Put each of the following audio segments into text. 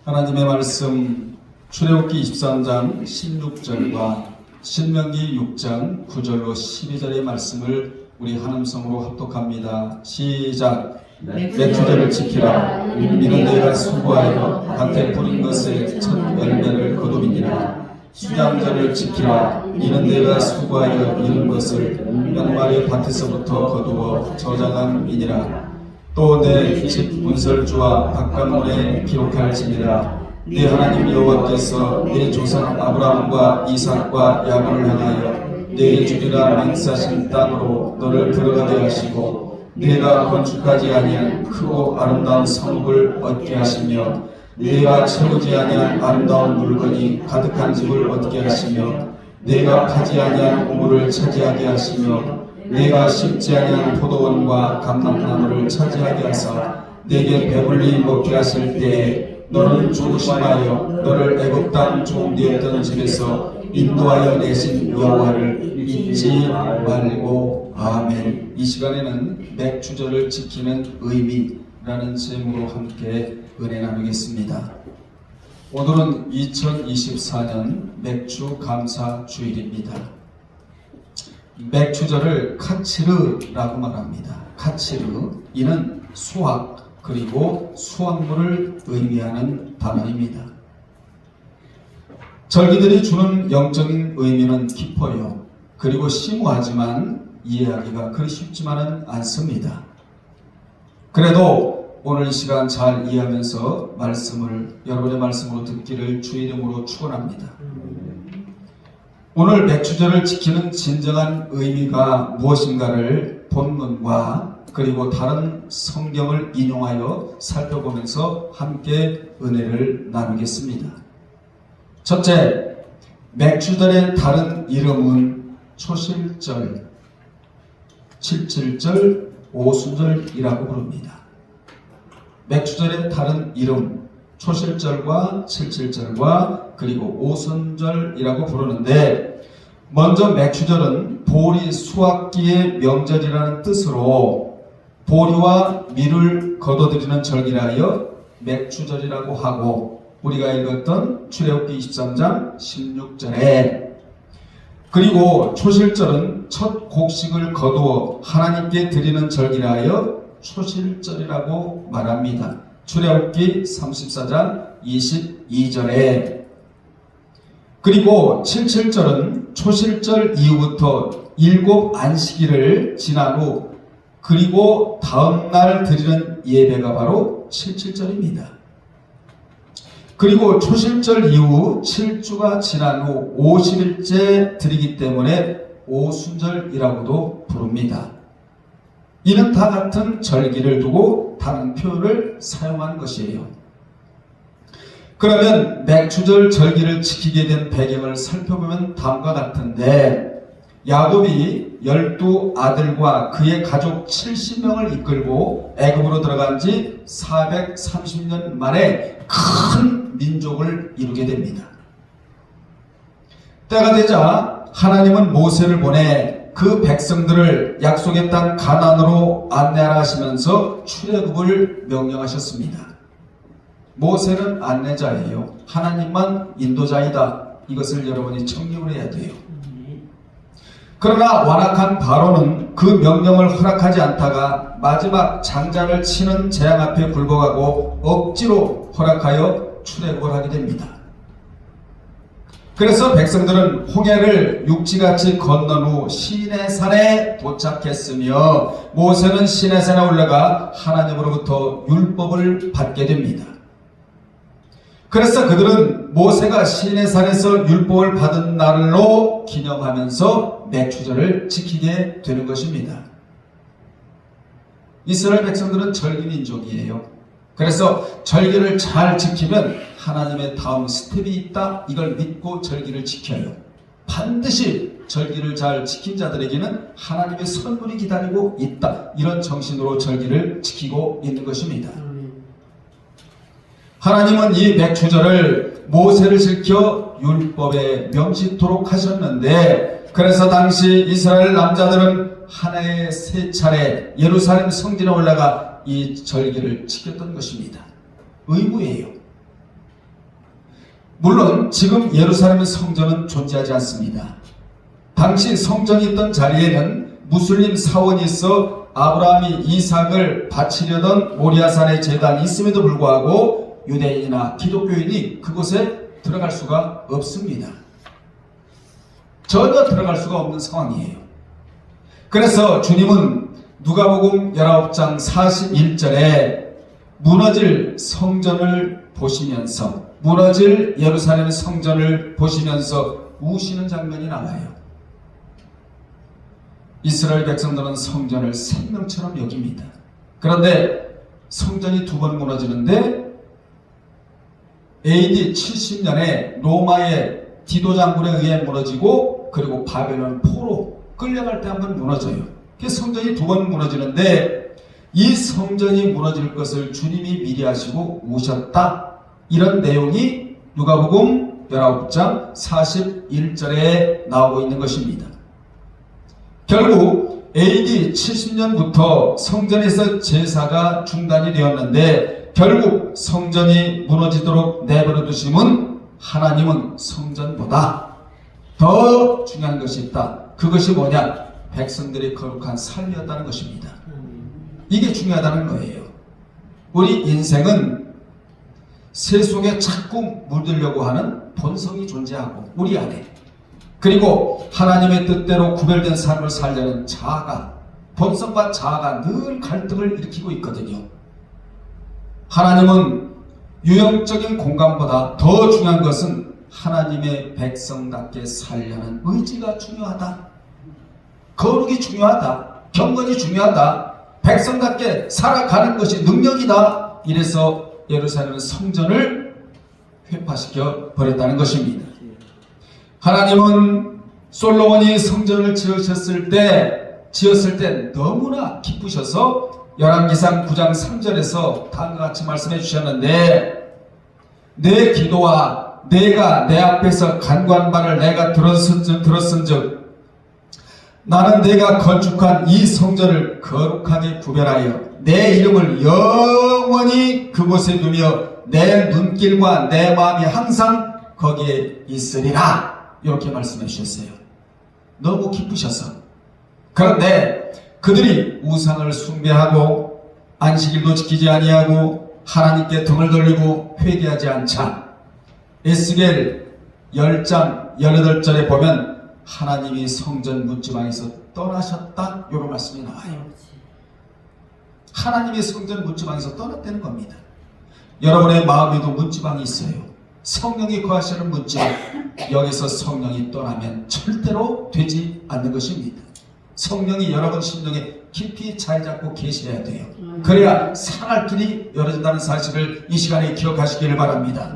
하나님의 말씀 출애굽기 23장 16절과 신명기 6장 9절로 12절의 말씀을 우리 한음성으로 합독합니다. 시작. 맥주절을 지키라. 이는 너희가 수고하여 밭에 뿌린 것의 첫 열매를 거두리니라. 수장절을 지키라. 이는 너희가 수고하여 이룬 것을 연말의 밭에서부터 거두어 저장함이니라. 또 내 집 문설주와 바깥문에 기록할지니라. 네 하나님 여호와께서 네 조상 아브라함과 이삭과 야곱을 향하여 내게 주리라 맹세하신 땅으로 너를 들어가게 하시고 네가 건축하지 아니한 크고 아름다운 성읍을 얻게 하시며 네가 채우지 아니한 아름다운 물건이 가득한 집을 얻게 하시며 네가 파지 아니한 우물을 차지하게 하시며 네가 심지 아니한 포도원과 감람나무를 차지하게 하사 네게 배불리 먹게 하실 때에 너는 조심하여 너를 애굽 땅 종되었던 집에서 인도하여 내신 여호와를 잊지 말고. 아멘. 이 시간에는 맥주절을 지키는 의미라는 제목으로 함께 은혜 나누겠습니다. 오늘은 2024년 맥주 감사 주일입니다. 맥주절을 카치르라고 말합니다. 카치르, 이는 수확 그리고 수확물을 의미하는 단어입니다. 절기들이 주는 영적인 의미는 깊어요. 그리고 심오하지만 이해하기가 그리 쉽지만은 않습니다. 그래도 오늘 이 시간 잘 이해하면서 말씀을 여러분의 말씀으로 듣기를 주 이름으로 축원합니다. 오늘 맥주절을 지키는 진정한 의미가 무엇인가를 본문과 그리고 다른 성경을 인용하여 살펴보면서 함께 은혜를 나누겠습니다. 첫째, 맥주절의 다른 이름은 초실절, 칠칠절, 오순절이라고 부릅니다. 맥주절의 다른 이름, 초실절과 칠칠절과 그리고 오순절이라고 부르는데, 먼저 맥주절은 보리 수확기의 명절이라는 뜻으로 보리와 밀을 거둬들이는 절기라 하여 맥주절이라고 하고, 우리가 읽었던 출애굽기 23장 16절에, 그리고 초실절은 첫 곡식을 거두어 하나님께 드리는 절기라 하여 초실절이라고 말합니다. 출애굽기 34장 22절에, 그리고 칠칠절은 초실절 이후부터 7 안식일을 지난 후 그리고 다음날 드리는 예배가 바로 칠칠절입니다. 그리고 초실절 이후 7주가 지난 후 50일째 드리기 때문에 오순절이라고도 부릅니다. 이는 다 같은 절기를 두고 다른 표현을 사용한 것이에요. 그러면 맥주절 절기를 지키게 된 배경을 살펴보면 다음과 같은데, 야곱이 12 아들과 그의 가족 70명을 이끌고 애굽으로 들어간 지 430년 만에 큰 민족을 이루게 됩니다. 때가 되자 하나님은 모세를 보내 그 백성들을 약속의 땅 가나안으로 안내하라 하시면서 출애굽을 명령하셨습니다. 모세는 안내자예요. 하나님만 인도자이다. 이것을 여러분이 청명을 해야 돼요. 그러나 완악한 바로는 그 명령을 허락하지 않다가 마지막 장자를 치는 재앙 앞에 굴복하고 억지로 허락하여 출애굽을 하게 됩니다. 그래서 백성들은 홍해를 육지같이 건넌 후 시내산에 도착했으며 모세는 시내산에 올라가 하나님으로부터 율법을 받게 됩니다. 그래서 그들은 모세가 시내산에서 율법을 받은 날로 기념하면서 맥주절을 지키게 되는 것입니다. 이스라엘 백성들은 절기민족이에요. 그래서 절기를 잘 지키면 하나님의 다음 스텝이 있다, 이걸 믿고 절기를 지켜요. 반드시 절기를 잘 지킨 자들에게는 하나님의 선물이 기다리고 있다, 이런 정신으로 절기를 지키고 있는 것입니다. 하나님은 이 맥주절을 모세를 시켜 율법에 명시토록 하셨는데, 그래서 당시 이스라엘 남자들은 한 해에 3차례 예루살렘 성전에 올라가 이 절기를 지켰던 것입니다. 의무예요. 물론 지금 예루살렘 성전은 존재하지 않습니다. 당시 성전이 있던 자리에는 무슬림 사원이 있어 아브라함이 이삭을 바치려던 모리아산의 제단이 있음에도 불구하고 유대인이나 기독교인이 그곳에 들어갈 수가 없습니다. 전혀 들어갈 수가 없는 상황이에요. 그래서 주님은 누가복음 19장 41절에 무너질 성전을 보시면서, 무너질 예루살렘 성전을 보시면서 우시는 장면이 나와요. 이스라엘 백성들은 성전을 생명처럼 여깁니다. 그런데 성전이 두 번 무너지는데 AD 70년에 로마의 디도 장군에 의해 무너지고, 그리고 바벨론 포로 끌려갈 때 한 번 무너져요. 성전이 두 번 무너지는데 이 성전이 무너질 것을 주님이 미리 하시고 우셨다, 이런 내용이 누가복음 19장 41절에 나오고 있는 것입니다. 결국 AD 70년부터 성전에서 제사가 중단이 되었는데, 결국 성전이 무너지도록 내버려 두심은 하나님은 성전보다 더 중요한 것이 있다. 그것이 뭐냐? 백성들의 거룩한 삶이었다는 것입니다. 이게 중요하다는 거예요. 우리 인생은 세속에 자꾸 물들려고 하는 본성이 존재하고, 우리 안에, 그리고 하나님의 뜻대로 구별된 삶을 살려는 자아가, 본성과 자아가 늘 갈등을 일으키고 있거든요. 하나님은 유형적인 공간보다 더 중요한 것은 하나님의 백성답게 살려는 의지가 중요하다. 거룩이 중요하다. 경건이 중요하다. 백성답게 살아가는 것이 능력이다. 이래서 예루살렘 성전을 회파시켜 버렸다는 것입니다. 하나님은 솔로몬이 성전을 지으셨을 때 너무나 기쁘셔서 열왕기상 9장 3절에서 다음과 같이 말씀해 주셨는데, 내 기도와 내가 내 앞에서 간구한 바를 내가 들었은즉 나는 내가 건축한 이 성전을 거룩하게 구별하여 내 이름을 영원히 그곳에 두며 내 눈길과 내 마음이 항상 거기에 있으리라, 이렇게 말씀해 주셨어요. 너무 기쁘셔서. 그런데 그들이 우상을 숭배하고 안식일도 지키지 아니하고 하나님께 등을 돌리고 회개하지 않자 에스겔 10장 18절에 보면 하나님이 성전 문지방에서 떠나셨다, 이런 말씀이 나와요. 하나님의 성전 문지방에서 떠났다는 겁니다. 여러분의 마음에도 문지방이 있어요. 성령이 거하시는 문지방, 여기서 성령이 떠나면 절대로 되지 않는 것입니다. 성령이 여러분 심령에 깊이 잘 잡고 계셔야 돼요. 그래야 살아갈 길이 열어진다는 사실을 이 시간에 기억하시기를 바랍니다.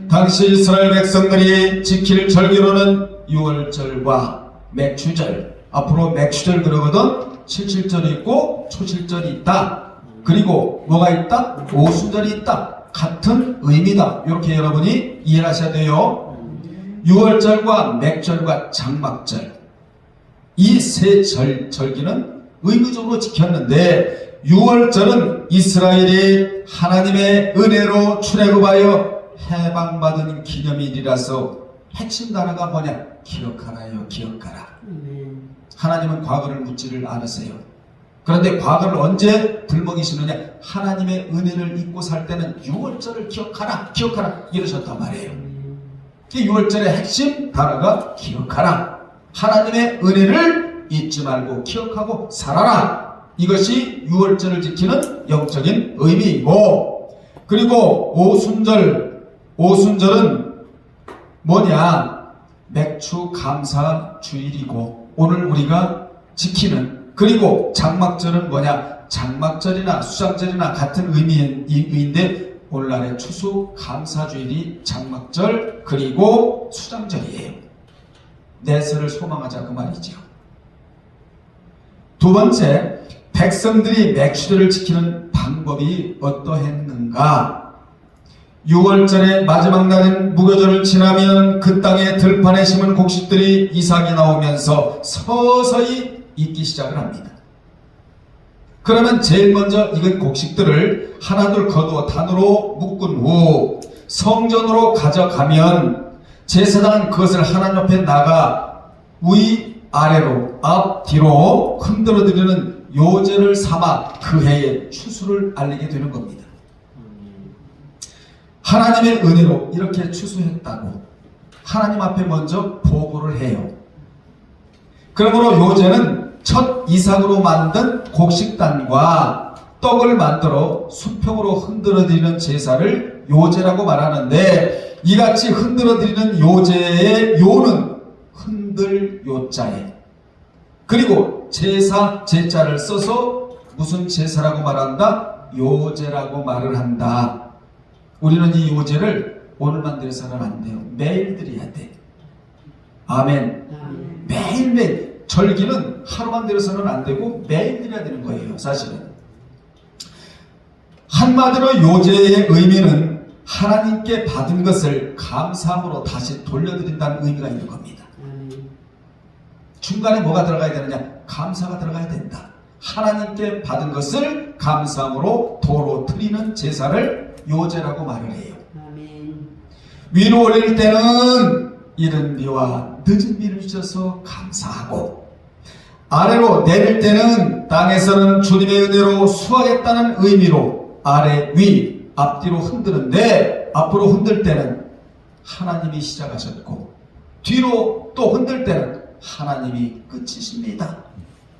당시 이스라엘 백성들이 지킬 절기로는 6월절과 맥추절, 앞으로 맥추절 그러거든. 77절이 있고 초실절이 있다. 그리고 뭐가 있다? 오순절이 있다. 같은 의미다. 이렇게 여러분이 이해하셔야 돼요. 6월절과 맥절과 장막절, 이 세 절기는 의무적으로 지켰는데 6월절은 이스라엘이 하나님의 은혜로 출애굽하여 해방받은 기념일이라서 핵심 단어가 뭐냐? 기억하라요, 기억하라. 하나님은 과거를 묻지를 않으세요. 그런데 과거를 언제 들먹이시느냐? 하나님의 은혜를 잊고 살 때는 6월절을 기억하라, 기억하라, 이러셨단 말이에요. 6월절의 핵심 단어가 기억하라. 하나님의 은혜를 잊지 말고 기억하고 살아라. 이것이 6월절을 지키는 영적인 의미이고, 그리고 오순절은 뭐냐? 맥추 감사 주일이고 오늘 우리가 지키는, 그리고 장막절은 뭐냐? 장막절이나 수장절이나 같은 의미인데 오늘날의 추수 감사주일이 장막절 그리고 수장절이에요. 내세를 소망하자, 그 말이죠. 두 번째, 백성들이 맥추절을 지키는 방법이 어떠했는가? 6월절의 마지막 날인 무교절을 지나면 그 땅에 들판에 심은 곡식들이 이삭이 나오면서 서서히 익기 시작을 합니다. 그러면 제일 먼저 익은 곡식들을 하나둘 거두어 단으로 묶은 후 성전으로 가져가면 제사장은 그것을 하나님 앞에 나가 위 아래로 앞 뒤로 흔들어 드리는 요제를 삼아 그 해의 추수를 알리게 되는 겁니다. 하나님의 은혜로 이렇게 추수했다고 하나님 앞에 먼저 보고를 해요. 그러므로 요제는 첫 이삭으로 만든 곡식단과 떡을 만들어 수평으로 흔들어 드리는 제사를 요제라고 말하는데, 이같이 흔들어 드리는 요제의 요는 흔들 요자에, 그리고 제사 제자를 써서 무슨 제사라고 말한다? 요제라고 말을 한다. 우리는 이 요제를 오늘만 드려서는 안 돼요. 매일 드려야 돼. 아멘. 매일매일. 절기는 하루만 드려서는 안 되고 매일 드려야 되는 거예요, 사실은. 한마디로 요제의 의미는 하나님께 받은 것을 감사함으로 다시 돌려드린다는 의미가 있는 겁니다. 중간에 뭐가 들어가야 되느냐? 감사가 들어가야 된다. 하나님께 받은 것을 감사함으로 도로 드리는 제사를 요제라고 말을 해요. 위로 올릴 때는 이른 비와 늦은 비를 주셔서 감사하고, 아래로 내릴 때는 땅에서는 주님의 은혜로 수하겠다는 의미로 아래 위 앞뒤로 흔드는데, 앞으로 흔들 때는 하나님이 시작하셨고 뒤로 또 흔들 때는 하나님이 끝이십니다.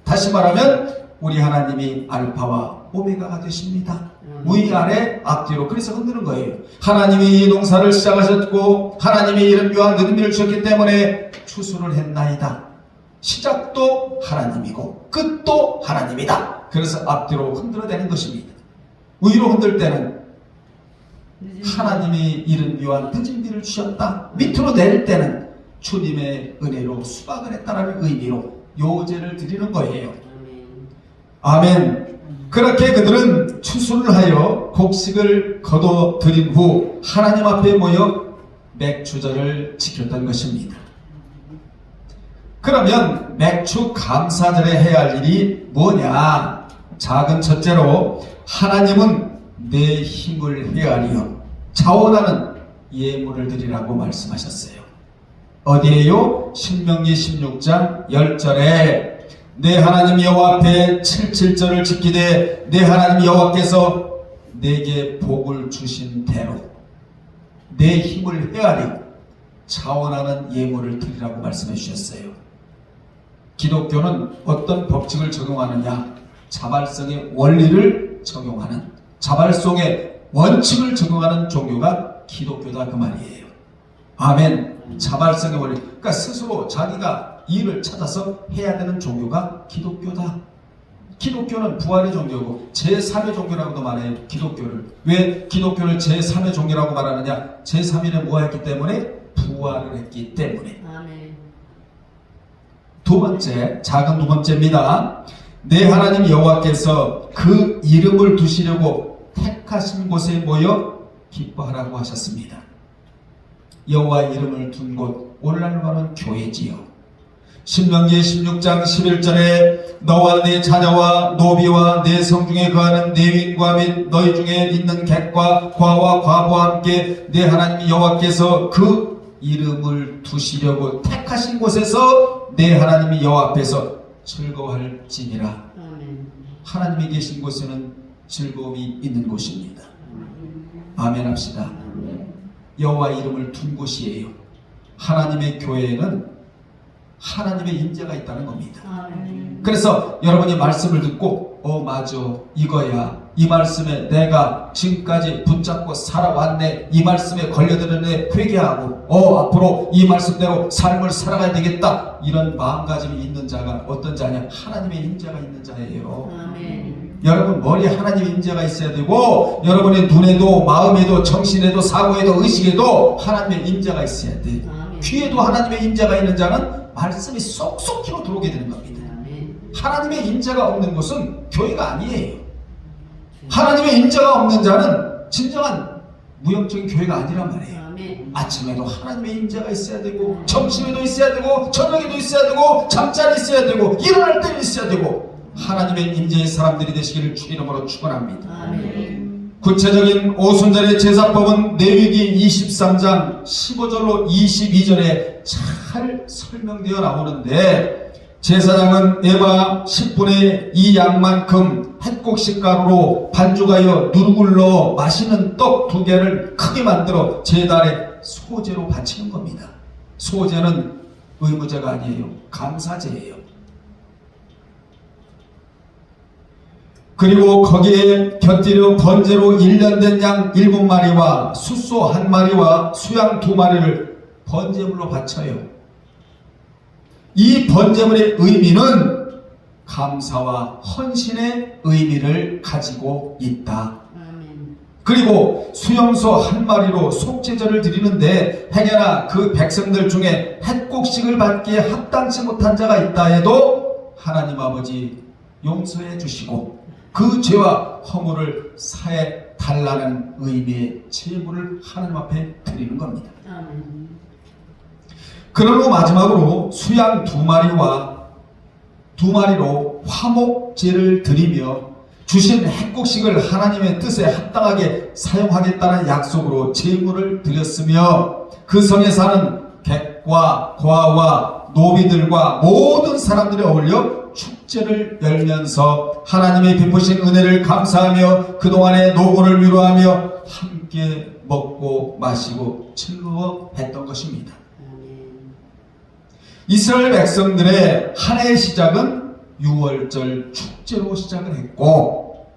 다시 말하면 우리 하나님이 알파와 오메가가 되십니다. 위아래 앞뒤로. 그래서 흔드는 거예요. 하나님이 이 농사를 시작하셨고 하나님이 이른 비와 늦은 비를 주셨기 때문에 추수를 했나이다. 시작도 하나님이고 끝도 하나님이다. 그래서 앞뒤로 흔들어대는 것입니다. 위로 흔들 때는 하나님이 이른 비와 늦은 비를 주셨다. 밑으로 내릴 때는 주님의 은혜로 수박을 했다는 의미로 요제를 드리는 거예요. 아멘. 그렇게 그들은 추수를 하여 곡식을 거둬 드린 후 하나님 앞에 모여 맥주절을 지켰던 것입니다. 그러면 맥주 감사절에 해야 할 일이 뭐냐? 작은 첫째로 하나님은 내 힘을 헤아리어 자원하는 예물을 드리라고 말씀하셨어요. 어디에요? 신명기 16장 10절에 내 하나님 여호와 앞에 77절을 지키되 내 하나님 여호와께서 내게 복을 주신 대로 내 힘을 헤아려 자원하는 예물을 드리라고 말씀해 주셨어요. 기독교는 어떤 법칙을 적용하느냐? 자발성의 원리를 적용하는, 자발성의 원칙을 적용하는 종교가 기독교다, 그 말이에요. 아멘. 자발성의 원리. 그러니까 스스로 자기가 일을 찾아서 해야 되는 종교가 기독교다. 기독교는 부활의 종교고 제3의 종교라고도 말해요. 기독교를. 왜 기독교를 제3의 종교라고 말하느냐? 제3일에 뭐 했기 때문에? 부활을 했기 때문에. 아멘. 두 번째, 작은 두 번째입니다. 내 하나님 여호와께서 그 이름을 두시려고 택하신 곳에 모여 기뻐하라고 하셨습니다. 여호와의 이름을 둔 곳, 오늘날 말하는 교회지요. 신명기 16장 11절에 너와 네 자녀와 노비와 네 성중에 거하는 내윈과 및 너희 중에 있는 객과 과와 과부와 함께 내 하나님 여호와께서 그 이름을 두시려고 택하신 곳에서 내 하나님이 여호와 앞에서 즐거워할지니라. 하나님이 계신 곳에는 즐거움이 있는 곳입니다. 아멘 합시다. 여호와 이름을 둔 곳이에요. 하나님의 교회에는 하나님의 임재가 있다는 겁니다. 그래서 여러분이 말씀을 듣고 맞아, 이거야, 이 말씀에 내가 지금까지 붙잡고 살아왔네, 이 말씀에 걸려드는 회개하고 앞으로 이 말씀대로 삶을 살아가야 되겠다, 이런 마음가짐이 있는 자가 어떤 자냐? 하나님의 임재가 있는 자예요. 아멘. 여러분 머리에 하나님의 임재가 있어야 되고, 여러분의 눈에도 마음에도 정신에도 사고에도 의식에도 하나님의 임재가 있어야 돼. 아멘. 귀에도 하나님의 임재가 있는 자는 말씀이 쏙쏙 키로 들어오게 되는 겁니다. 하나님의 임재가 없는 곳은 교회가 아니에요. 하나님의 임재가 없는 자는 진정한 무형적인 교회가 아니란 말이에요. 아침에도 하나님의 임재가 있어야 되고, 점심에도 있어야 되고, 저녁에도 있어야 되고, 잠자리 있어야 되고, 일어날 때도 있어야 되고, 하나님의 임재의 사람들이 되시기를 주 이름으로 축원합니다. 구체적인 오순절의 제사법은 레위기 23장 15절로 22절에 잘 설명되어 나오는데, 제사장은 에바 10분의 2 양만큼 햇곡식 가루로 반죽하여 누룩을로 맛있는 떡 2개를 크게 만들어 제단에 소제로 바치는 겁니다. 소제는 의무제가 아니에요. 감사제예요. 그리고 거기에 곁들여 번제로 1년 된 양 7마리와 숫소 1마리와 수양 2마리를 번제물로 바쳐요. 이 번제물의 의미는 감사와 헌신의 의미를 가지고 있다. 그리고 수염소 1마리로 속죄제를 드리는데, 행여나 그 백성들 중에 햇곡식을 받기에 합당치 못한 자가 있다 해도 하나님 아버지 용서해 주시고 그 죄와 허물을 사해 달라는 의미의 제물을 하나님 앞에 드리는 겁니다. 그러고 마지막으로 수양 2마리와 2마리로 화목제를 드리며 주신 햇곡식을 하나님의 뜻에 합당하게 사용하겠다는 약속으로 제물을 드렸으며, 그 성에 사는 객과 고아와 노비들과 모든 사람들이 어울려 축제를 열면서 하나님의 베푸신 은혜를 감사하며 그동안의 노고를 위로하며 함께 먹고 마시고 즐거워했던 것입니다. 이스라엘 백성들의 한 해의 시작은 6월절 축제로 시작을 했고,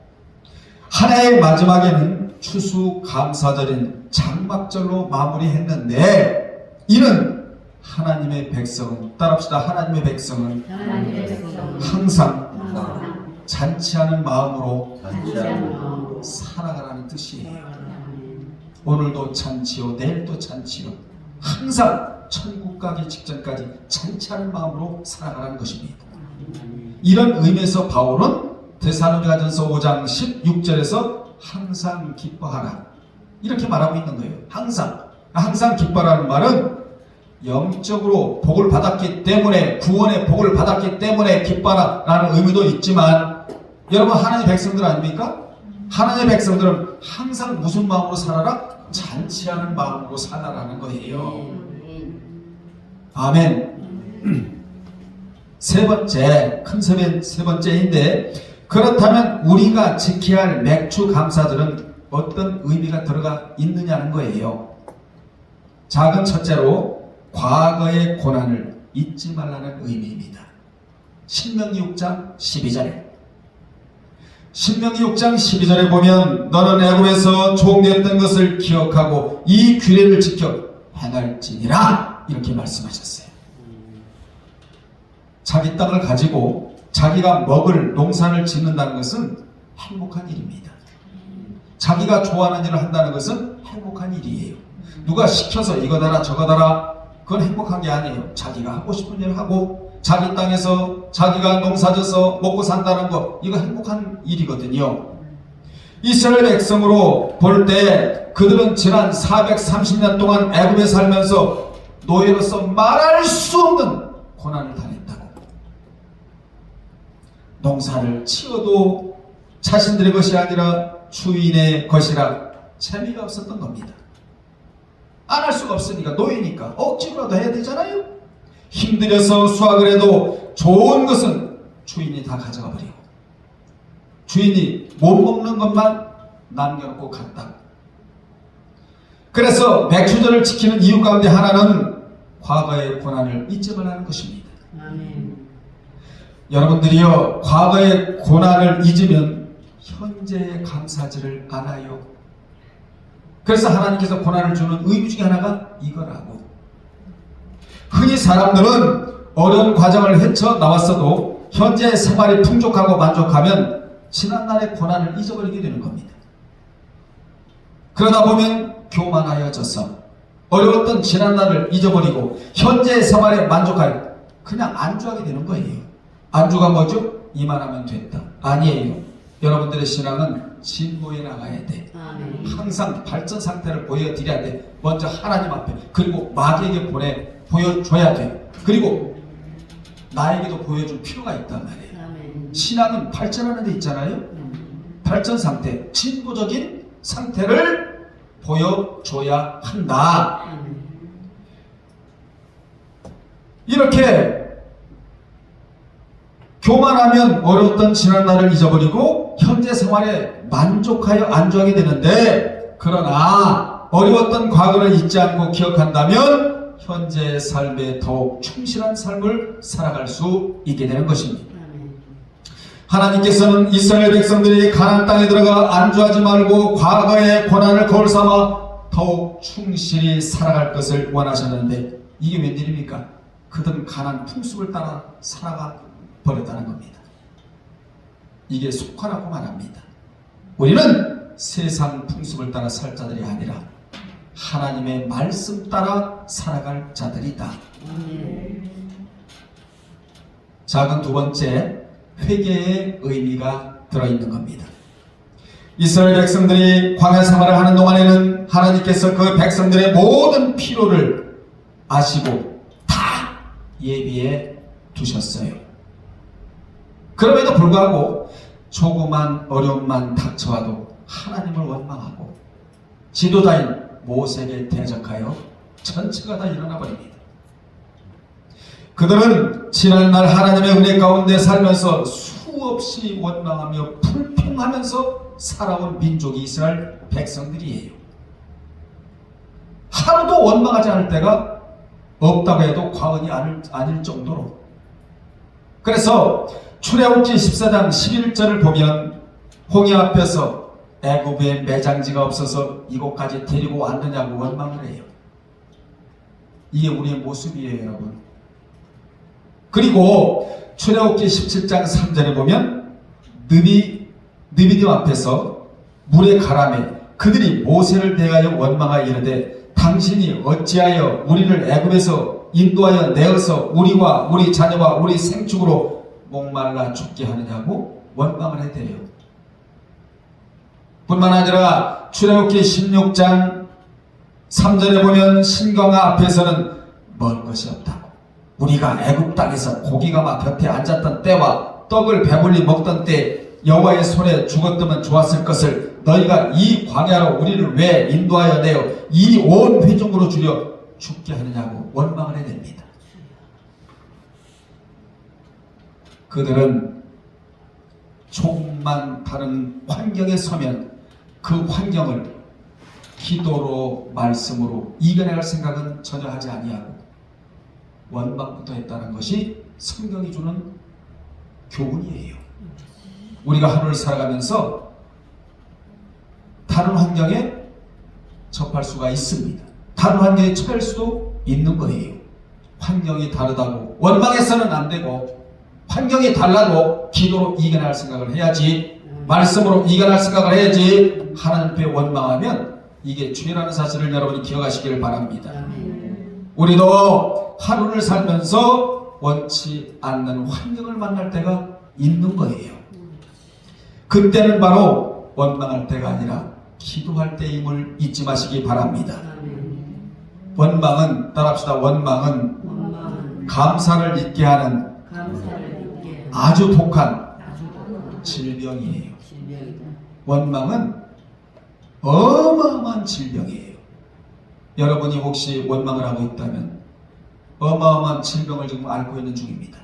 한 해의 마지막에는 추수감사절인 장막절로 마무리했는데, 이는 하나님의 백성은, 따라합시다, 하나님의 백성은 항상 잔치하는 마음으로 살아가라는 뜻이에요. 오늘도 잔치요, 내일도 잔치요, 항상 천국 가기 직전까지 잔치하는 마음으로 살아가라는 것입니다. 이런 의미에서 바울은 데살로니가전서 5장 16절에서 항상 기뻐하라 이렇게 말하고 있는 거예요. 항상 기뻐하라는 말은 영적으로 복을 받았기 때문에, 구원의 복을 받았기 때문에 기뻐하라 라는 의미도 있지만, 여러분 하나님의 백성들 아닙니까? 하나님의 백성들은 항상 무슨 마음으로 살아라? 잔치하는 마음으로 살아라는 거예요. 아멘. 세 번째, 큰 세벤 세 번째인데, 그렇다면 우리가 지켜야 할 맥주 감사절은 어떤 의미가 들어가 있느냐는 거예요. 작은 첫째로 과거의 고난을 잊지 말라는 의미입니다. 신명기 6장 12절에 신명기 6장 12절에 보면 너는 애굽에서 종되었던 것을 기억하고 이 규례를 지켜 행할지니라 이렇게 말씀하셨어요. 자기 땅을 가지고 자기가 먹을 농사를 짓는다는 것은 행복한 일입니다. 자기가 좋아하는 일을 한다는 것은 행복한 일이에요. 누가 시켜서 이거다라 저거다라 그건 행복한 게 아니에요. 자기가 하고 싶은 일을 하고 자기 땅에서 자기가 농사져서 먹고 산다는 거, 이거 행복한 일이거든요. 이스라엘 백성으로 볼 때 그들은 지난 430년 동안 애굽에 살면서 노예로서 말할 수 없는 고난을 당했다고. 농사를 치어도 자신들의 것이 아니라 주인의 것이라 재미가 없었던 겁니다. 안 할 수가 없으니까, 노예니까 억지로라도 해야 되잖아요. 힘들여서 수확을 해도 좋은 것은 주인이 다 가져가 버리고 주인이 못 먹는 것만 남겨놓고 갔다. 그래서 맥주절을 지키는 이유 가운데 하나는 과거의 고난을 잊지 말라는 것입니다. 아멘. 여러분들이요, 과거의 고난을 잊으면 현재의 감사절을 안 하요. 그래서 하나님께서 고난을 주는 의미 중에 하나가 이거라고. 흔히 사람들은 어려운 과정을 헤쳐 나왔어도 현재의 생활이 풍족하고 만족하면 지난날의 고난을 잊어버리게 되는 겁니다. 그러다 보면 교만하여져서 어려웠던 지난날을 잊어버리고 현재의 생활에 만족하여 그냥 안주하게 되는 거예요. 안주가 뭐죠? 이만하면 됐다. 아니에요. 여러분들의 신앙은 진보해 나가야 돼. 항상 발전 상태를 보여드려야 돼. 먼저 하나님 앞에, 그리고 마귀에게 보여줘야 돼. 그리고 나에게도 보여줄 필요가 있단 말이에요. 신앙은 발전하는 데 있잖아요. 발전 상태, 진보적인 상태를 보여줘야 한다. 이렇게 교만하면 어려웠던 지난날을 잊어버리고 현재 생활에 만족하여 안주하게 되는데, 그러나 어려웠던 과거를 잊지 않고 기억한다면 현재의 삶에 더욱 충실한 삶을 살아갈 수 있게 되는 것입니다. 하나님께서는 이스라엘 백성들이 가나안 땅에 들어가 안주하지 말고 과거의 고난을 거울 삼아 더욱 충실히 살아갈 것을 원하셨는데, 이게 웬일입니까? 그들은 가나안 풍습을 따라 살아가 버렸다는 겁니다. 이게 속하라고 말합니다. 우리는 세상 풍습을 따라 살 자들이 아니라 하나님의 말씀 따라 살아갈 자들이다. 작은 두 번째, 회개의 의미가 들어있는 겁니다. 이스라엘 백성들이 광야 생활을 하는 동안에는 하나님께서 그 백성들의 모든 필요를 아시고 다 예비해 두셨어요. 그럼에도 불구하고 조그만 어려움만 닥쳐와도 하나님을 원망하고 지도자인 모세에게 대적하여 전체가 다 일어나 버립니다. 그들은 지난날 하나님의 은혜 가운데 살면서 수없이 원망하며 불평하면서 살아온 민족이 이스라엘 백성들이에요. 하루도 원망하지 않을 때가 없다고 해도 과언이 아닐 정도로. 그래서 출애굽기 14장 11절을 보면 홍해 앞에서 애굽에 매장지가 없어서 이곳까지 데리고 왔느냐고 원망을 해요. 이게 우리의 모습이에요, 여러분. 그리고 출애굽기 17장 3절에 보면 느비dim 앞에서 물의 가람에 그들이 모세를 대하여 원망하여 이르되 당신이 어찌하여 우리를 애굽에서 인도하여 내어서 우리와 우리 자녀와 우리 생축으로 목말라 죽게 하느냐고 원망을 해대요. 뿐만 아니라 출애굽기 16장 3절에 보면 신경아 앞에서는 먹을 것이 없다고, 우리가 애굽 땅에서 고기가 막 곁에 앉았던 때와 떡을 배불리 먹던 때 여호와의 손에 죽었더면 좋았을 것을 너희가 이 광야로 우리를 왜 인도하여 내어 이 온 회중으로 줄여 죽게 하느냐고 원망을 해냅니다. 그들은 조금만 다른 환경에 서면 그 환경을 기도로 말씀으로 이겨내갈 생각은 전혀 하지 아니하고 원망부터 했다는 것이 성경이 주는 교훈이에요. 우리가 하루를 살아가면서 다른 환경에 접할 수가 있습니다. 다른 환경에 처할 수도 있는 거예요. 환경이 다르다고 원망해서는 안 되고, 환경이 달라도 기도로 이겨낼 생각을 해야지, 말씀으로 이겨낼 생각을 해야지. 하나님 앞에 원망하면 이게 죄라는 사실을 여러분이 기억하시기를 바랍니다. 우리도 하루를 살면서 원치 않는 환경을 만날 때가 있는 거예요. 그때는 바로 원망할 때가 아니라 기도할 때임을 잊지 마시기 바랍니다. 원망은, 따라합시다. 원망은 감사를 잊게 하는 아주 독한 질병이에요. 원망은 어마어마한 질병이에요. 여러분이 혹시 원망을 하고 있다면 어마어마한 질병을 지금 앓고 있는 중입니다.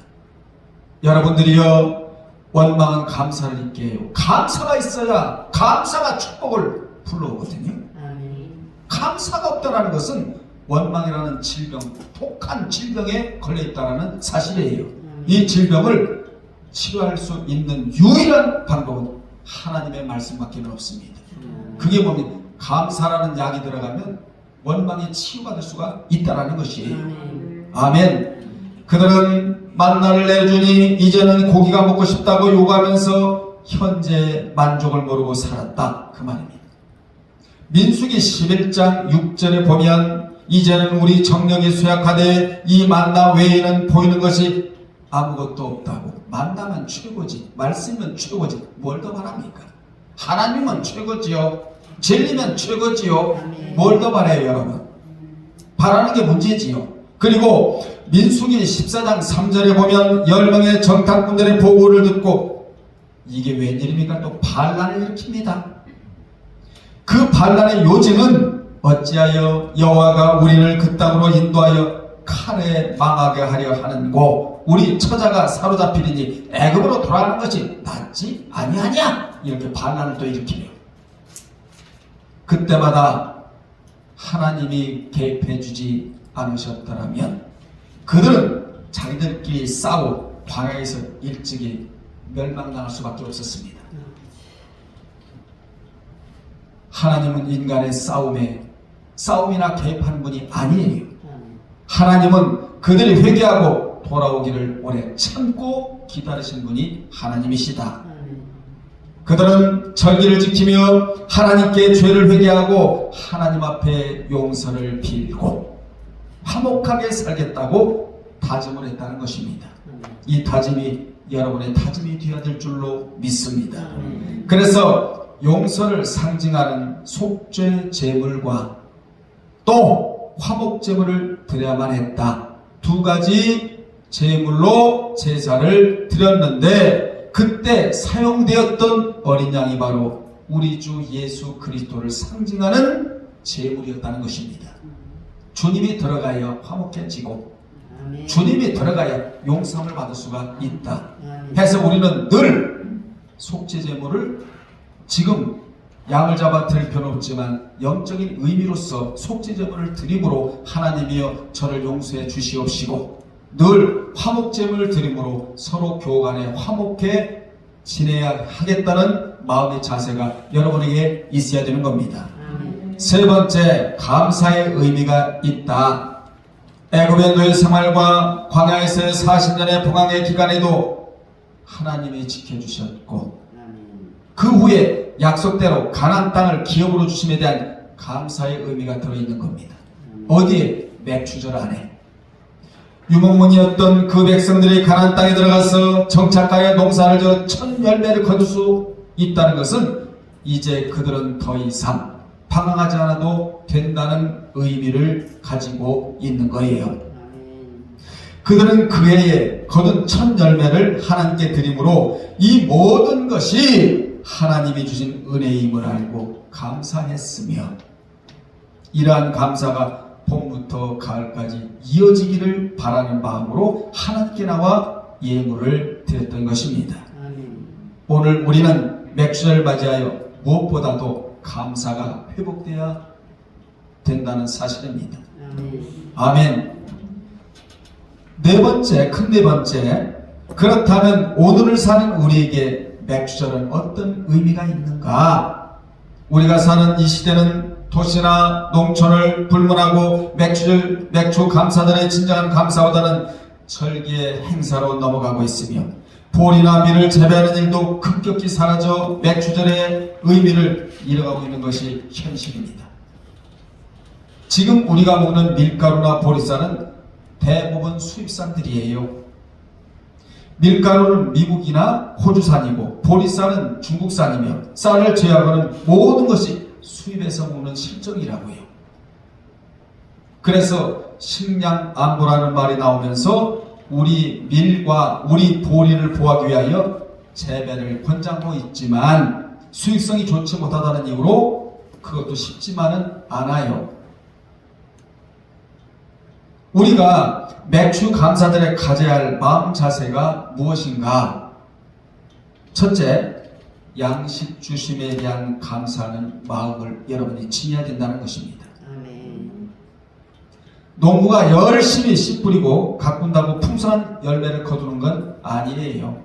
여러분들이요, 원망은 감사를 잊게 해요. 감사가 있어야 감사가 축복을 불러오거든요. 감사가 없다는 것은 원망이라는 질병, 독한 질병에 걸려있다는 사실이에요. 이 질병을 치료할 수 있는 유일한 방법은 하나님의 말씀밖에 없습니다. 그게 뭐냐면 감사라는 약이 들어가면 원망이 치유받을 수가 있다는 것이에요. 아멘. 그들은 만나를 내주니 이제는 고기가 먹고 싶다고 요구하면서 현재 만족을 모르고 살았다, 그 말입니다. 민수기 11장 6절에 보면 이제는 우리 정력이 쇠약하되 이 만나 외에는 보이는 것이 아무것도 없다고. 만나면 최고지, 말씀이면 최고지, 뭘 더 바랍니까? 하나님은 최고지요, 진리면 최고지요, 뭘 더 바라요 여러분? 바라는 게 문제지요. 그리고 민수기 14장 3절에 보면 10명의 정탐꾼들의 보고를 듣고, 이게 웬일입니까? 또 반란을 일으킵니다. 그 반란의 요지는 어찌하여 여호와가 우리를 그 땅으로 인도하여 칼에 망하게 하려 하는고 우리 처자가 사로잡히리니 애굽으로 돌아가는 것이 낫지 아니하냐? 이렇게 반란을 또 일으키네요. 그때마다 하나님이 개입해 주지 않으셨더라면 그들은 자기들끼리 싸워 광야에서 일찍이 멸망당할 수밖에 없었습니다. 하나님은 인간의 싸움이나 개입하는 분이 아니에요. 하나님은 그들이 회개하고 돌아오기를 오래 참고 기다리신 분이 하나님이시다. 그들은 절기를 지키며 하나님께 죄를 회개하고 하나님 앞에 용서를 빌고 화목하게 살겠다고 다짐을 했다는 것입니다. 이 다짐이 여러분의 다짐이 되어야 될 줄로 믿습니다. 그래서 용서를 상징하는 속죄 제물과 또 화목 제물을 드려야만 했다. 두 가지 제물로 제사를 드렸는데 그때 사용되었던 어린 양이 바로 우리 주 예수 그리스도를 상징하는 제물이었다는 것입니다. 주님이 들어가야 화목해지고 주님이 들어가야 용서를 받을 수가 있다. 해서 우리는 늘 속죄 제물을 지금 양을 잡아 드릴 필요는 없지만 영적인 의미로서 속죄 제물을 드림으로 하나님이여 저를 용서해 주시옵시고 늘 화목 제물을 드림으로 서로 교간에 화목해 지내야 하겠다는 마음의 자세가 여러분에게 있어야 되는 겁니다. 세 번째, 감사의 의미가 있다. 애굽의 노예 생활과 광야에서의 40년의 봉황의 기간에도 하나님이 지켜주셨고 그 후에 약속대로 가나안 땅을 기업으로 주심에 대한 감사의 의미가 들어있는 겁니다. 어디에? 맥추절 안에. 유목문이었던 그 백성들이 가나안 땅에 들어가서 정착하여 농사를 지어 첫 열매를 거둘 수 있다는 것은 이제 그들은 더 이상 방황하지 않아도 된다는 의미를 가지고 있는 거예요. 그들은 그 해에 거둔 첫 열매를 하나님께 드림으로 이 모든 것이 하나님이 주신 은혜임을 알고 감사했으며 이러한 감사가 봄부터 가을까지 이어지기를 바라는 마음으로 하나님께 나와 예물을 드렸던 것입니다. 오늘 우리는 맥주를 맞이하여 무엇보다도 감사가 회복되어야 된다는 사실입니다. 아멘. 네 번째, 큰 네 번째, 그렇다면 오늘을 사는 우리에게 맥주절은 어떤 의미가 있는가? 우리가 사는 이 시대는 도시나 농촌을 불문하고 맥주 감사들의 진정한 감사보다는 절기의 행사로 넘어가고 있으며 보리나 밀을 재배하는 일도 급격히 사라져 맥주절의 의미를 잃어가고 있는 것이 현실입니다. 지금 우리가 먹는 밀가루나 보리쌀은 대부분 수입산들이에요. 밀가루는 미국이나 호주산이고 보리쌀은 중국산이며 쌀을 제외하고는 모든 것이 수입해서 먹는 실정이라고요. 그래서 식량 안보라는 말이 나오면서 우리 밀과 우리 보리를 보호하기 위하여 재배를 권장하고 있지만 수익성이 좋지 못하다는 이유로 그것도 쉽지만은 않아요. 우리가 맥주 감사들에 가져야 할 마음 자세가 무엇인가? 첫째, 양식 주심에 대한 감사하는 마음을 여러분이 지녀야 된다는 것입니다. 농부가 열심히 씨 뿌리고 가꾼다고 풍성한 열매를 거두는 건 아니에요.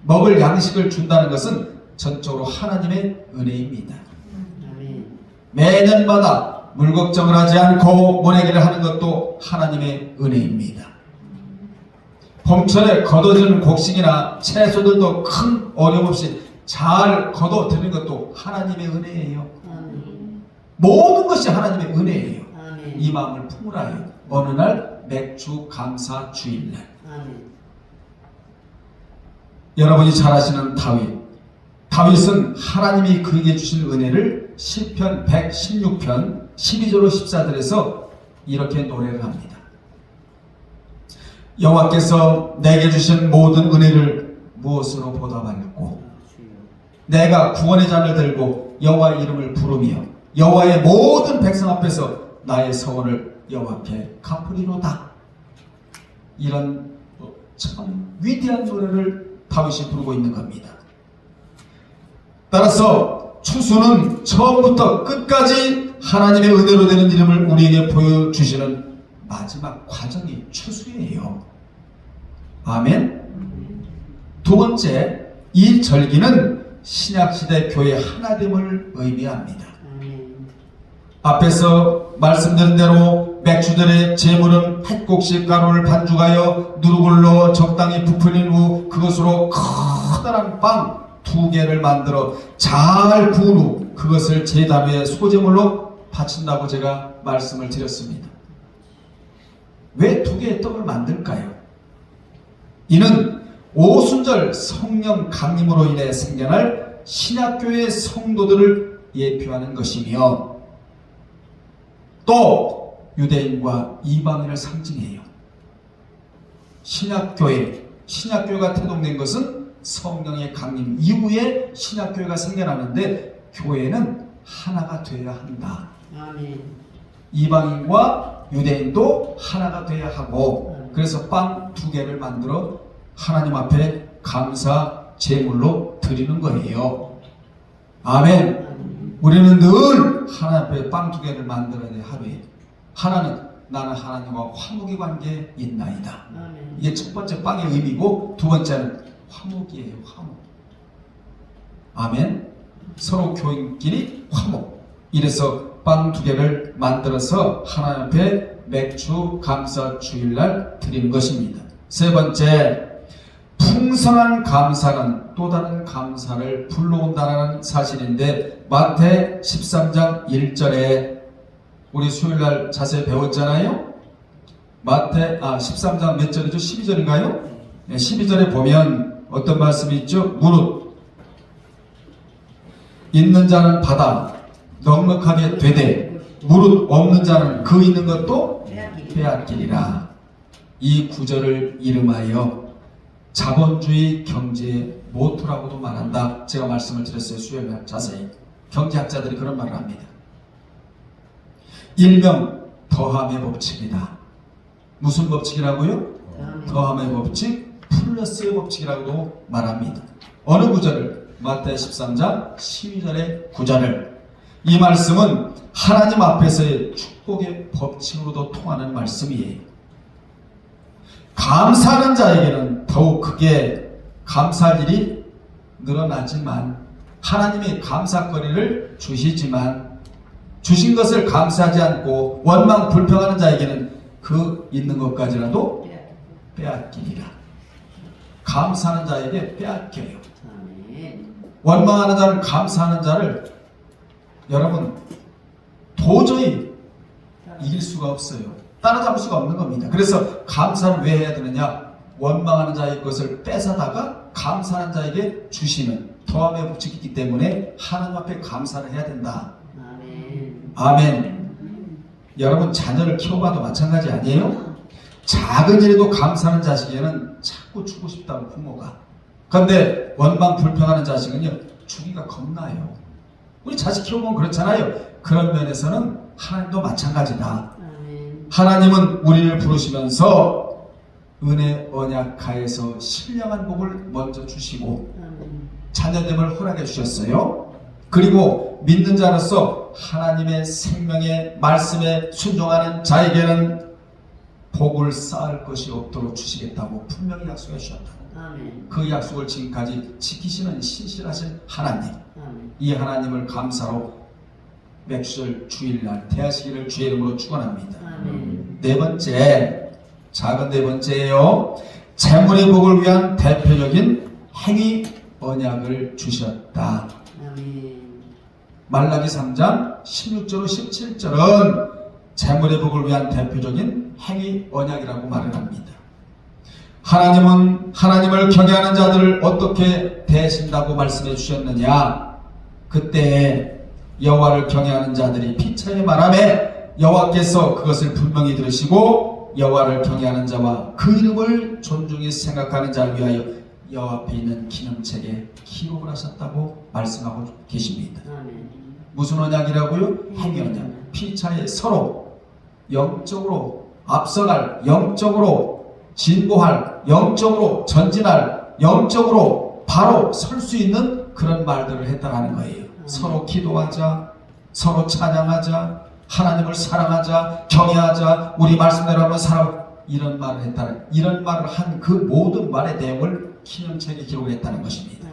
먹을 양식을 준다는 것은 전적으로 하나님의 은혜입니다. 매년마다 물 걱정을 하지 않고 모내기를 하는 것도 하나님의 은혜입니다. 봄철에 거둬지는 곡식이나 채소들도 큰 어려움 없이 잘 거둬들이는 것도 하나님의 은혜예요. 모든 것이 하나님의 은혜예요. 이 마음을 품으라요. 어느 날 맥주 감사 주일날. 여러분이 잘 아시는 다윗은 하나님이 그에게 주신 은혜를 시편 116편 12절로 14절에서 이렇게 노래를 합니다. 여호와께서 내게 주신 모든 은혜를 무엇으로 보답하였고 내가 구원의 잔을 들고 여호와의 이름을 부르며 여호와의 모든 백성 앞에서 나의 서원을 여호와 앞에 갚으리로다. 이런 참 위대한 노래를 다윗이 부르고 있는 겁니다. 따라서 추수는 처음부터 끝까지 하나님의 은혜로 되는 이름을 우리에게 보여주시는 마지막 과정이 추수예요. 아멘. 두 번째, 이 절기는 신약시대 교회 하나됨을 의미합니다. 앞에서 말씀드린 대로 맥주절의 제물은 햇곡식 가루를 반죽하여 누룩을로 적당히 부풀린 후 그것으로 커다란 빵 2개를 만들어 잘 구운 후 그것을 제단위의 소제물로 바친다고 제가 말씀을 드렸습니다. 왜 2개의 떡을 만들까요? 이는 오순절 성령 강림으로 인해 생겨날 신약교회의 성도들을 예표하는 것이며 또 유대인과 이방인을 상징해요. 신약교회가 태동된 것은 성령의 강림 이후에 신약교회가 생겨나는데 교회는 하나가 되어야 한다. 아멘. 이방인과 유대인도 하나가 되어야 하고 그래서 빵 2개를 만들어 하나님 앞에 감사 제물로 드리는 거예요. 아멘. 우리는 늘 하나님 앞에 빵 2개를 만들어야 돼. 하루에 하나는 나는 하나님과 화목의 관계에 있나이다. 이게 첫 번째 빵의 의미고 두 번째는 화목이에요. 화목. 아멘. 서로 교인끼리 화목. 이래서 빵 2개를 만들어서 하나님 앞에 맥주 감사 주일날 드리는 것입니다. 세 번째, 풍성한 감사는 또 다른 감사를 불러온다는 사실인데 마태 13장 1절에 우리 수요일날 자세히 배웠잖아요. 마태 13장 몇 절이죠? 12절인가요? 네, 12절에 보면 어떤 말씀이 있죠? 무릇 있는 자는 받아 넉넉하게 되되 무릇 없는 자는 그 있는 것도 빼앗기리라. 이 구절을 이름하여 자본주의 경제의 모토라고도 말한다. 제가 말씀을 드렸어요. 수요일날 자세히. 경제학자들이 그런 말을 합니다. 일명 더함의 법칙이다. 무슨 법칙이라고요? 더함의 법칙, 플러스의 법칙이라고도 말합니다. 어느 구절을? 마태 13장 12절의 구절을. 이 말씀은 하나님 앞에서의 축복의 법칙으로도 통하는 말씀이에요. 감사하는 자에게는 더욱 크게 감사할 일이 늘어나지만 하나님이 감사거리를 주시지만 주신 것을 감사하지 않고 원망 불평하는 자에게는 그 있는 것까지라도 빼앗기리라. 감사하는 자에게 빼앗겨요. 원망하는 자를 감사하는 자를 여러분 도저히 이길 수가 없어요. 따라잡을 수가 없는 겁니다. 그래서 감사를 왜 해야 되느냐? 원망하는 자의 것을 뺏어다가 감사하는 자에게 주시는 더함의 법칙이기 때문에 하나님 앞에 감사를 해야 된다. 아멘. 아멘. 여러분 자녀를 키워봐도 마찬가지 아니에요? 작은 일에도 감사하는 자식에는 자꾸 주고 싶다고 부모가. 그런데 원망 불평하는 자식은요 주기가 겁나요. 우리 자식 키우면 그렇잖아요. 그런 면에서는 하나님도 마찬가지다. 하나님은 우리를 부르시면서 은혜 언약하에서 신령한 복을 먼저 주시고 자녀됨을 허락해 주셨어요. 그리고 믿는 자로서 하나님의 생명의 말씀에 순종하는 자에게는 복을 쌓을 것이 없도록 주시겠다고 분명히 약속해 주셨다. 그 약속을 지금까지 지키시는 신실하신 하나님. 이 하나님을 감사로 맥주절 주일날 대하시기를 주의 이름으로 축원합니다. 네 번째, 작은 네 번째예요. 재물의 복을 위한 대표적인 행위 언약을 주셨다. 말라기 3장 16절 17절은 재물의 복을 위한 대표적인 행위 언약이라고 말을 합니다. 하나님은 하나님을 경외하는 자들을 어떻게 대하신다고 말씀해 주셨느냐? 그때 여호와를 경외하는 자들이 피차에 말하매 여호와께서 그것을 분명히 들으시고 여호와를 경외하는 자와 그 이름을 존중히 생각하는 자를 위하여 여 앞에 있는 기념책에 기록을 하셨다고 말씀하고 계십니다. 무슨 언약이라고요? 행위 언약. 피차에 서로 영적으로 앞서갈, 영적으로 진보할, 영적으로 전진할, 영적으로 바로 설 수 있는 그런 말들을 했다라는 거예요. 서로 기도하자, 서로 찬양하자, 하나님을 사랑하자, 경외하자, 우리 말씀대로 한번 살아, 이런 말을 했다는, 이런 말을 한 그 모든 말의 내용을 기념책에 기록을 했다는 것입니다.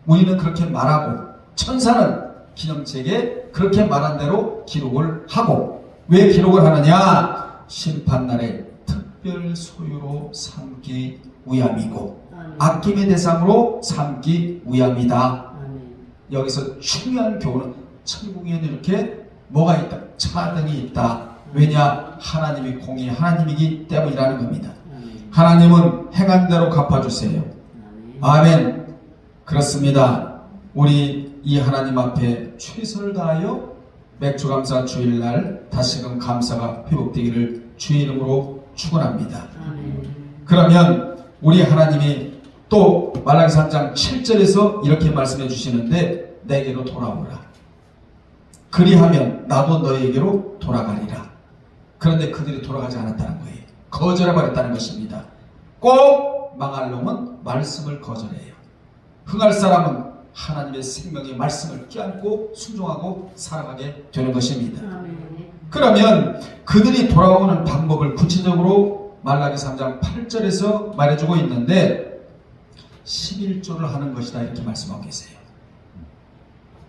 우리는 그렇게 말하고 천사는 기념책에 그렇게 말한 대로 기록을 하고, 왜 기록을 하느냐? 심판날에 특별 소유로 삼기 위함이고 아낌의 대상으로 삼기 위함이다. 여기서 중요한 교훈은 천국에는 이렇게 뭐가 있다? 차등이 있다. 왜냐? 하나님이 공의 하나님이기 때문이라는 겁니다. 하나님은 행한 대로 갚아주세요. 아멘. 그렇습니다. 우리 이 하나님 앞에 최선을 다하여 맥주감사 주일날 다시금 감사가 회복되기를 주의 이름으로 축원합니다. 그러면 우리 하나님이 또 말라기 3장 7절에서 이렇게 말씀해 주시는데, 내게로 돌아오라. 그리하면 나도 너에게로 돌아가리라. 그런데 그들이 돌아가지 않았다는 거예요. 거절해버렸다는 것입니다. 꼭 망할 놈은 말씀을 거절해요. 흥할 사람은 하나님의 생명의 말씀을 끼안고 순종하고 살아가게 되는 것입니다. 그러면 그들이 돌아오는 방법을 구체적으로 말라기 3장 8절에서 말해주고 있는데, 11조를 하는 것이다 이렇게 말씀하고 계세요.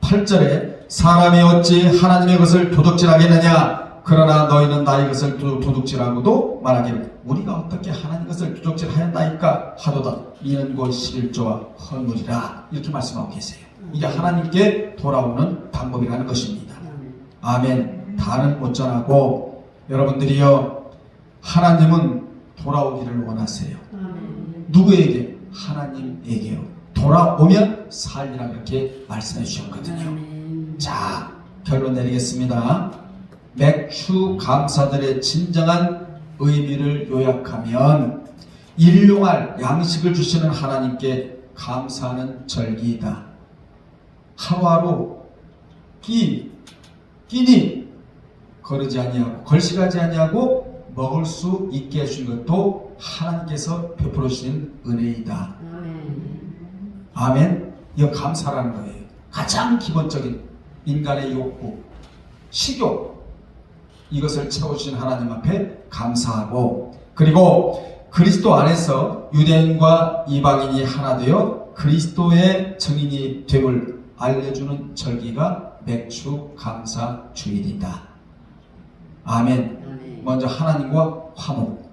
8절에 사람이 어찌 하나님의 것을 도둑질하겠느냐? 그러나 너희는 나의 것을 도둑질하고도 말하기를 우리가 어떻게 하나님의 것을 도둑질하였나이까 하도다. 이는 곧 11조와 헌물이라. 이렇게 말씀하고 계세요. 이게 하나님께 돌아오는 방법이라는 것입니다. 아멘. 다는 못 전하고, 여러분들이요, 하나님은 돌아오기를 원하세요. 누구에게? 하나님에게요. 돌아오면 살리라 이렇게 말씀해 주셨거든요. 자, 결론 내리겠습니다. 맥주 감사들의 진정한 의미를 요약하면, 일용할 양식을 주시는 하나님께 감사하는 절기이다. 하루하루 끼니 거르지 아니하고 걸식하지 아니하고 먹을 수 있게 해주신 것도 하나님께서 베풀어 주신 은혜이다. 아멘. 이거 감사라는 거예요. 가장 기본적인 인간의 욕구, 식욕, 이것을 채워주신 하나님 앞에 감사하고, 그리고 그리스도 안에서 유대인과 이방인이 하나 되어 그리스도의 증인이 됨을 알려주는 절기가 맥주 감사 주일이다. 아멘. 먼저 하나님과 화목,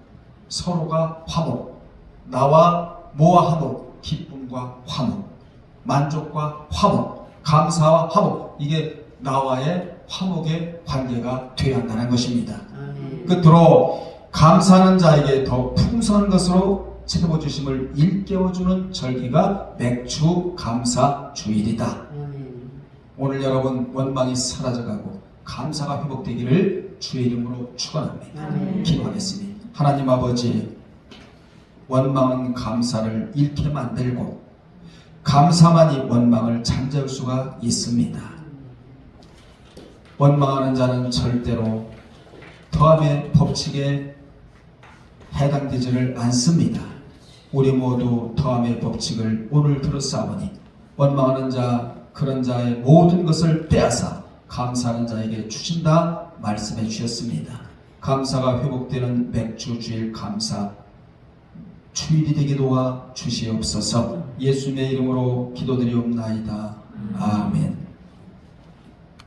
서로가 화목, 나와 모아 화목, 기쁨과 화목, 만족과 화목, 감사와 화목, 이게 나와의 화목의 관계가 되어야 한다는 것입니다. 끝으로 감사하는 자에게 더 풍성한 것으로 채워주심을 일깨워주는 절기가 맥주 감사 주일이다. 오늘 여러분 원망이 사라져가고 감사가 회복되기를 주의 이름으로 축원합니다. 기도하겠습니다. 하나님 아버지, 원망은 감사를 잃게 만들고 감사만이 원망을 잠재울 수가 있습니다. 원망하는 자는 절대로 더함의 법칙에 해당되지를 않습니다. 우리 모두 더함의 법칙을 오늘 들었사오니 원망하는 자, 그런 자의 모든 것을 빼앗아 감사하는 자에게 주신다 말씀해 주셨습니다. 감사가 회복되는 맥주 주일 감사 주일이 되게 도와 주시옵소서. 예수님의 이름으로 기도드리옵나이다. 아멘.